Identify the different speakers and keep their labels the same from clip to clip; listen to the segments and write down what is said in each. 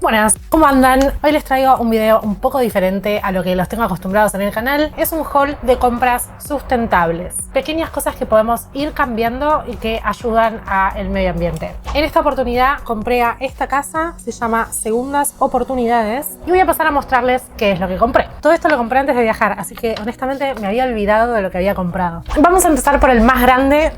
Speaker 1: Buenas, ¿cómo andan? Hoy les traigo un video un poco diferente a lo que los tengo acostumbrados en el canal. Es un haul de compras sustentables. Pequeñas cosas que podemos ir cambiando y que ayudan al medio ambiente. En esta oportunidad compré a esta casa, se llama Segundas Oportunidades, y voy a pasar a mostrarles qué es lo que compré. Todo esto lo compré antes de viajar, así que honestamente me había olvidado de lo que había comprado. Vamos a empezar por el más grande.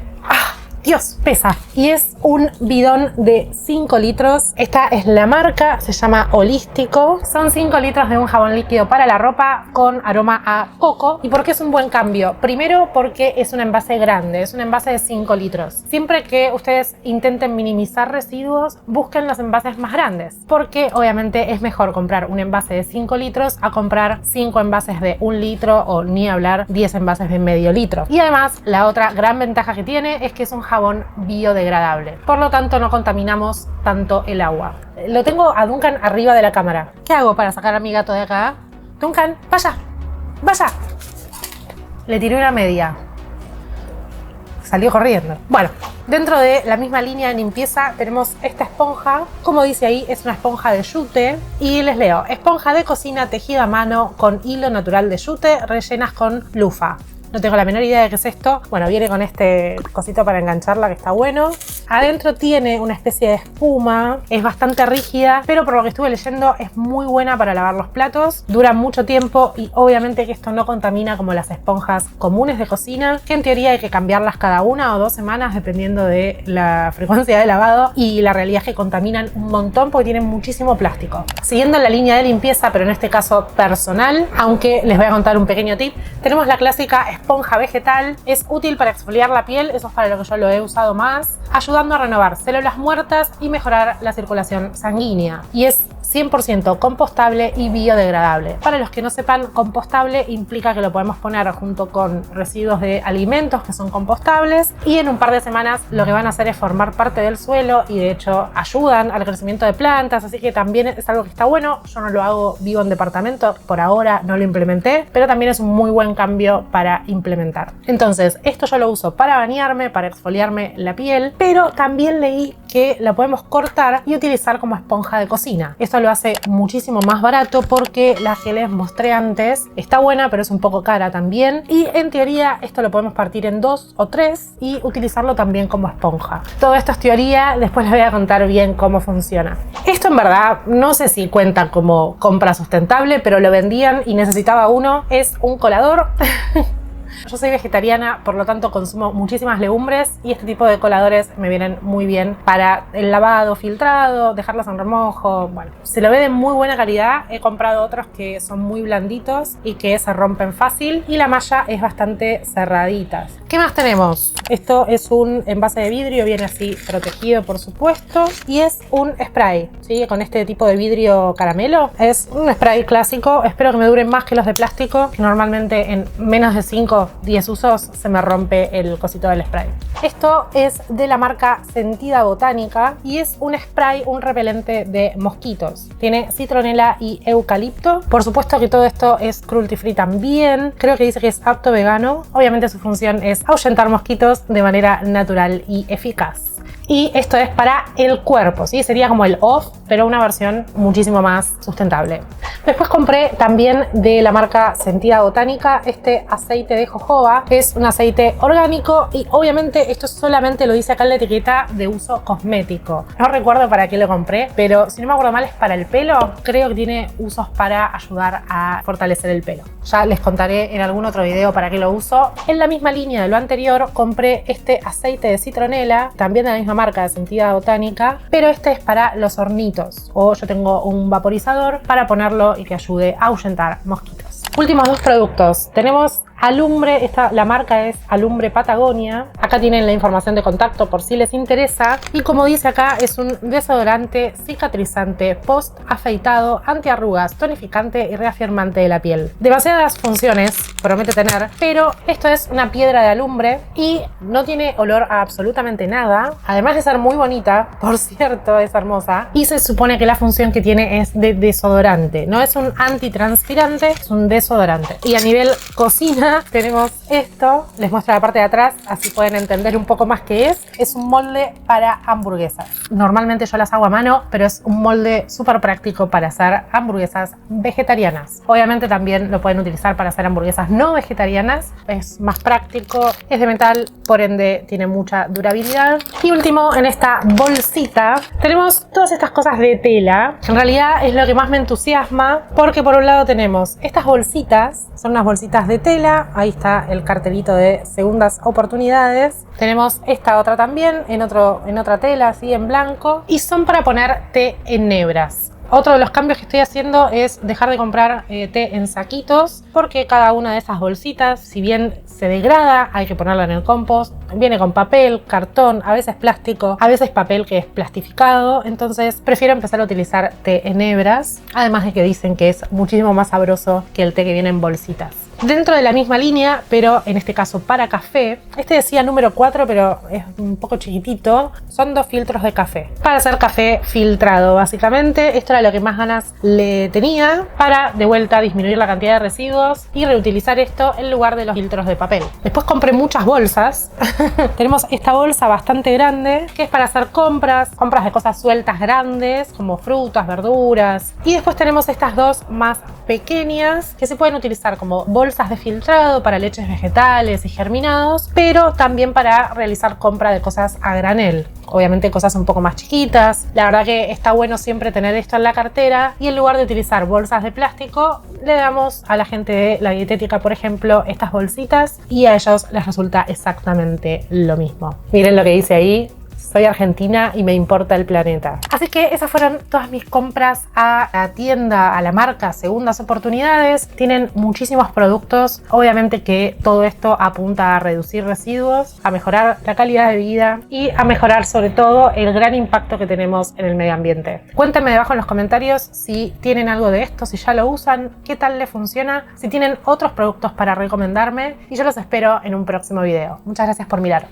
Speaker 1: Dios, pesa. Y es un bidón de 5 litros. Esta es la marca, se llama Holístico. Son 5 litros de un jabón líquido para la ropa con aroma a coco. ¿Y por qué es un buen cambio? Primero porque es un envase grande, es un envase de 5 litros. Siempre que ustedes intenten minimizar residuos, busquen los envases más grandes. Porque obviamente es mejor comprar un envase de 5 litros a comprar 5 envases de 1 litro o ni hablar 10 envases de medio litro. Y además, la otra gran ventaja que tiene es que es un jabón biodegradable, por lo tanto no contaminamos tanto el agua. Lo tengo a Duncan arriba de la cámara. ¿Qué hago para sacar a mi gato de acá? Duncan, vaya, vaya. Le tiré una media, salió corriendo. Bueno, dentro de la misma línea de limpieza tenemos esta esponja. Como dice ahí, es una esponja de yute. Y les leo: esponja de cocina tejida a mano con hilo natural de yute, rellenas con lufa. No tengo la menor idea de qué es esto. Bueno, viene con este cosito para engancharla que está bueno. Adentro tiene una especie de espuma. Es bastante rígida, pero por lo que estuve leyendo es muy buena para lavar los platos. Dura mucho tiempo y obviamente que esto no contamina como las esponjas comunes de cocina, que en teoría hay que cambiarlas cada 1 o 2 semanas dependiendo de la frecuencia de lavado. Y la realidad es que contaminan un montón porque tienen muchísimo plástico. Siguiendo la línea de limpieza, pero en este caso personal, aunque les voy a contar un pequeño tip, tenemos la clásica esponja vegetal. Es útil para exfoliar la piel, eso es para lo que yo lo he usado más, ayudando a renovar células muertas y mejorar la circulación sanguínea. Y es 100% compostable y biodegradable. Para los que no sepan, compostable implica que lo podemos poner junto con residuos de alimentos que son compostables y en un par de semanas lo que van a hacer es formar parte del suelo y de hecho ayudan al crecimiento de plantas, así que también es algo que está bueno. Yo no lo hago, vivo en departamento, por ahora no lo implementé, pero también es un muy buen cambio para implementar. Entonces, esto yo lo uso para bañarme, para exfoliarme la piel, pero también leí que la podemos cortar y utilizar como esponja de cocina. Esto lo hace muchísimo más barato porque la que les mostré antes está buena, pero es un poco cara también. Y en teoría esto lo podemos partir en 2 o 3 y utilizarlo también como esponja. Todo esto es teoría, después les voy a contar bien cómo funciona. Esto en verdad no sé si cuenta como compra sustentable, pero lo vendían y necesitaba uno. Es un colador. Yo soy vegetariana, por lo tanto consumo muchísimas legumbres y este tipo de coladores me vienen muy bien para el lavado filtrado, dejarlos en remojo. Bueno, se lo ve de muy buena calidad. He comprado otros que son muy blanditos y que se rompen fácil y la malla es bastante cerradita. ¿Qué más tenemos? Esto es un envase de vidrio, viene así protegido por supuesto, y es un spray, ¿sí? Con este tipo de vidrio caramelo. Es un spray clásico, espero que me duren más que los de plástico, que normalmente en menos de 5-10 usos se me rompe el cosito del spray. Esto es de la marca Sentida Botánica y es un spray, un repelente de mosquitos. Tiene citronela y eucalipto. Por supuesto que todo esto es cruelty free también. Creo que dice que es apto vegano. Obviamente su función es ahuyentar mosquitos de manera natural y eficaz. Y esto es para el cuerpo, ¿sí? Sería como el off, pero una versión muchísimo más sustentable. Después compré también de la marca Sentida Botánica este aceite de jojoba. Es un aceite orgánico y obviamente esto solamente lo dice acá en la etiqueta de uso cosmético. No recuerdo para qué lo compré, pero si no me acuerdo mal es para el pelo. Creo que tiene usos para ayudar a fortalecer el pelo. Ya les contaré en algún otro video para qué lo uso. En la misma línea de lo anterior compré este aceite de citronela, también de la misma marca de Sentida Botánica, pero este es para los hornitos, o yo tengo un vaporizador para ponerlo y que ayude a ahuyentar mosquitos. Últimos 2 productos. Tenemos Alumbre, la marca es Alumbre Patagonia. Acá tienen la información de contacto por si les interesa. Y como dice acá, es un desodorante cicatrizante, post afeitado, antiarrugas, tonificante y reafirmante de la piel. Demasiadas funciones promete tener, pero esto es una piedra de alumbre y no tiene olor a absolutamente nada, además de ser muy bonita, por cierto, es hermosa, y se supone que la función que tiene es de desodorante, no es un antitranspirante, es un desodorante. Y a nivel cocina tenemos esto, les muestro la parte de atrás, así pueden entender un poco más qué es un molde para hamburguesas. Normalmente yo las hago a mano, pero es un molde súper práctico para hacer hamburguesas vegetarianas. Obviamente también lo pueden utilizar para hacer hamburguesas no vegetarianas, es más práctico, es de metal, por ende tiene mucha durabilidad. Y último, en esta bolsita tenemos todas estas cosas de tela. En realidad es lo que más me entusiasma, porque por un lado tenemos estas bolsitas, son unas bolsitas de tela, ahí está el cartelito de segundas oportunidades. Tenemos esta otra también en otra tela, así en blanco, y son para poner té en hebras. Otro de los cambios que estoy haciendo es dejar de comprar té en saquitos, porque cada una de esas bolsitas, si bien se degrada, hay que ponerla en el compost. Viene con papel, cartón, a veces plástico, a veces papel que es plastificado. Entonces prefiero empezar a utilizar té en hebras, además de que dicen que es muchísimo más sabroso que el té que viene en bolsitas. Dentro de la misma línea, pero en este caso para café, este decía número 4, pero es un poco chiquitito, son 2 filtros de café. Para hacer café filtrado, básicamente. Esto era lo que más ganas le tenía, para de vuelta disminuir la cantidad de residuos y reutilizar esto en lugar de los filtros de papel. Después compré muchas bolsas. Tenemos esta bolsa bastante grande, que es para hacer compras de cosas sueltas grandes, como frutas, verduras. Y después tenemos estas dos más pequeñas, que se pueden utilizar como bolsas de filtrado para leches vegetales y germinados, pero también para realizar compra de cosas a granel. Obviamente cosas un poco más chiquitas. La verdad que está bueno siempre tener esto en la cartera, y en lugar de utilizar bolsas de plástico, le damos a la gente de la dietética, por ejemplo, estas bolsitas, y a ellos les resulta exactamente lo mismo. Miren lo que dice ahí: soy argentina y me importa el planeta. Así que esas fueron todas mis compras a la tienda, a la marca Segundas Oportunidades. Tienen muchísimos productos. Obviamente que todo esto apunta a reducir residuos, a mejorar la calidad de vida y a mejorar sobre todo el gran impacto que tenemos en el medio ambiente. Cuéntenme debajo en los comentarios si tienen algo de esto, si ya lo usan, qué tal les funciona, si tienen otros productos para recomendarme, y yo los espero en un próximo video. Muchas gracias por mirar.